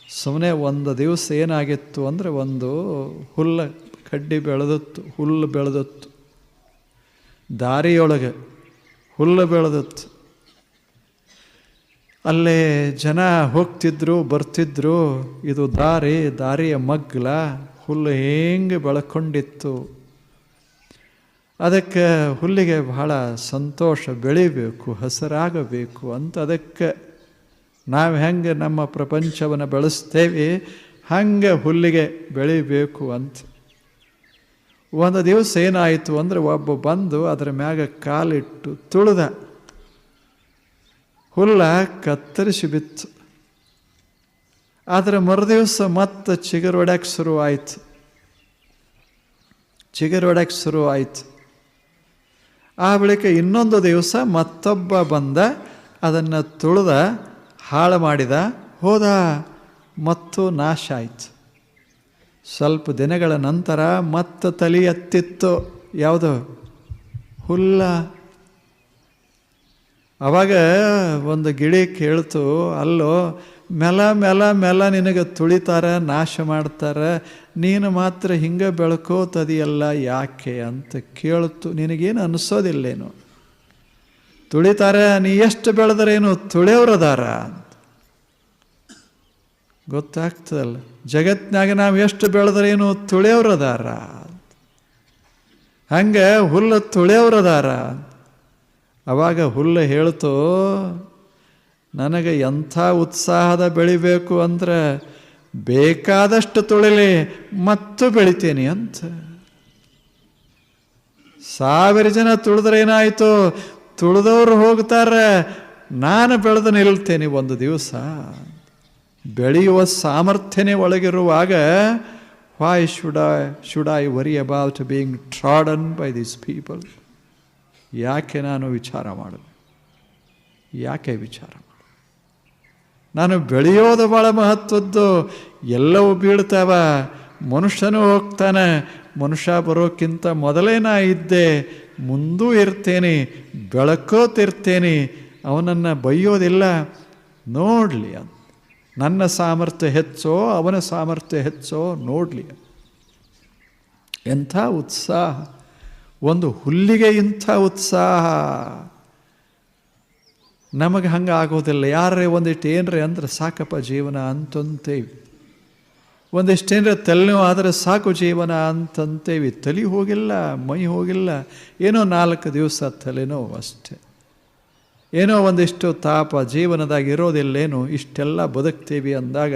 ಸುಮ್ಮನೆ ಒಂದು ದಿವಸ ಏನಾಗಿತ್ತು ಅಂದರೆ ಒಂದು ಕಡ್ಡಿ ಬೆಳೆದತ್ತು, ಹುಲ್ಲು ಬೆಳೆದತ್ತು, ದಾರಿಯೊಳಗೆ ಹುಲ್ಲು ಬೆಳೆದತ್ತು. ಅಲ್ಲೇ ಜನ ಹೋಗ್ತಿದ್ರು ಬರ್ತಿದ್ರು. ಇದು ದಾರಿಯ ಮಗ್ಲ, ಹುಲ್ಲು ಹೆಂಗೆ ಬೆಳ್ಕೊಂಡಿತ್ತು. ಅದಕ್ಕೆ ಹುಲ್ಲಿಗೆ ಬಹಳ ಸಂತೋಷ, ಬೆಳಿಬೇಕು, ಹಸಿರಾಗಬೇಕು ಅಂತ. ಅದಕ್ಕೆ ನಾವು ಹೆಂಗೆ ನಮ್ಮ ಪ್ರಪಂಚವನ್ನು ಬೆಳೆಸ್ತೇವೆ ಹಂಗೆ ಹುಲ್ಲಿಗೆ ಬೆಳಿಬೇಕು ಅಂತ. ಒಂದು ದಿವಸ ಏನಾಯಿತು ಅಂದರೆ ಒಬ್ಬ ಬಂದು ಅದರ ಮ್ಯಾಗ ಕಾಲಿಟ್ಟು ತುಳಿದ, ಹುಲ್ಲ ಕತ್ತರಿಸಿ ಬಿತ್ತು. ಆದರೆ ಮರುದಿವಸ ಮತ್ತೆ ಚಿಗುರೊಡಕ್ಕೆ ಶುರುವಾಯಿತು. ಆ ಬಳಿಕ ಇನ್ನೊಂದು ದಿವಸ ಮತ್ತೊಬ್ಬ ಬಂದ, ಅದನ್ನು ತುಳಿದ, ಹಾಳು ಮಾಡಿದ, ಹೋದ, ಮತ್ತು ನಾಶ ಆಯಿತು. ಸ್ವಲ್ಪ ದಿನಗಳ ನಂತರ ಮತ್ತೆ ತಲೆ ಎತ್ತಿತ್ತು. ಯಾವುದು? ಹುಲ್ಲ. ಆವಾಗ ಒಂದು ಗಿಳಿ ಕೇಳ್ತು, ಅಲ್ಲೋ ಮೆಲ ನಿನಗೆ ತುಳಿತಾರೆ, ನಾಶ ಮಾಡ್ತಾರೆ, ನೀನು ಮಾತ್ರ ಹಿಂಗೆ ಬೆಳ್ಕೋತದಿಯಲ್ಲ ಯಾಕೆ ಅಂತ ಕೇಳ್ತು. ನಿನಗೇನು ಅನಿಸೋದಿಲ್ಲೇನು? ತುಳಿತಾರೆ, ನೀ ಎಷ್ಟು ಬೆಳೆದ್ರೇನು ತುಳಿಯೋರದಾರ ಅಂತ ಗೊತ್ತಾಗ್ತದಲ್ಲ. ಜಗತ್ತಿನಾಗ ನಾವು ಎಷ್ಟು ಬೆಳೆದ್ರೇನು ತುಳಿಯೋರದಾರ, ಹಂಗೆ ಹುಲ್ಲು ತುಳಿಯೋರದಾರ. ಅವಾಗ ಹುಲ್ಲು ಹೇಳ್ತು, ನನಗೆ ಎಂಥ ಉತ್ಸಾಹದ ಬೆಳಿಬೇಕು ಅಂದ್ರೆ ಬೇಕಾದಷ್ಟು ತುಳಿಲಿ ಮತ್ತು ಬೆಳಿತೀನಿ ಅಂತ. 1000 ಜನ ತುಳಿದ್ರೆ ಏನಾಯಿತು? ತುಳಿದವ್ರು ಹೋಗ್ತಾರೆ, ನಾನು ಬೆಳೆದು ನಿಲ್ತೇನೆ ಒಂದು ದಿವಸ. ಬೆಳೆಯುವ ಸಾಮರ್ಥ್ಯನೇ ಒಳಗಿರುವಾಗ why should I worry about being trodden by these people? ಯಾಕೆ ನಾನು ವಿಚಾರ ಮಾಡೋದು? ನಾನು ಬೆಳೆಯೋದು ಭಾಳ ಮಹತ್ವದ್ದು. ಎಲ್ಲವೂ ಬೀಳ್ತಾವ, ಮನುಷ್ಯನೂ ಹೋಗ್ತಾನೆ. ಮನುಷ್ಯ ಬರೋಕ್ಕಿಂತ ಮೊದಲೇ ನಾ ಇದ್ದೆ, ಮುಂದೂ ಇರ್ತೇನೆ, ಬೆಳಕೋತಿರ್ತೇನೆ. ಅವನನ್ನು ಬೈಯೋದಿಲ್ಲ. ನೋಡಲಿ ಅಂತ. ನನ್ನ ಸಾಮರ್ಥ್ಯ ಹೆಚ್ಚೋ ಅವನ ಸಾಮರ್ಥ್ಯ ಹೆಚ್ಚೋ ನೋಡಲಿ. ಎಂಥ ಉತ್ಸಾಹ! ಒಂದು ಹುಲ್ಲಿಗೆ ಇಂಥ ಉತ್ಸಾಹ. ನಮಗೆ ಹಂಗೆ ಆಗೋದಿಲ್ಲ. ಯಾರೇ ಒಂದಿಷ್ಟು ಏನರೇ ಅಂದ್ರೆ ಸಾಕಪ್ಪ ಜೀವನ ಅಂತಂತೇವಿ. ಒಂದಿಷ್ಟೇನರ ತಲೆನೋವು ಆದರೆ ಸಾಕು ಜೀವನ ಅಂತಂತೇವಿ. ತಲೆ ಹೋಗಿಲ್ಲ, ಮೈ ಹೋಗಿಲ್ಲ, ಏನೋ 4 ದಿವಸ ತಲೆನೋವು ಅಷ್ಟೆ. ಏನೋ ಒಂದಿಷ್ಟು ತಾಪ ಜೀವನದಾಗ ಇರೋದಿಲ್ಲೇನು, ಇಷ್ಟೆಲ್ಲ ಬದುಕ್ತೀವಿ ಅಂದಾಗ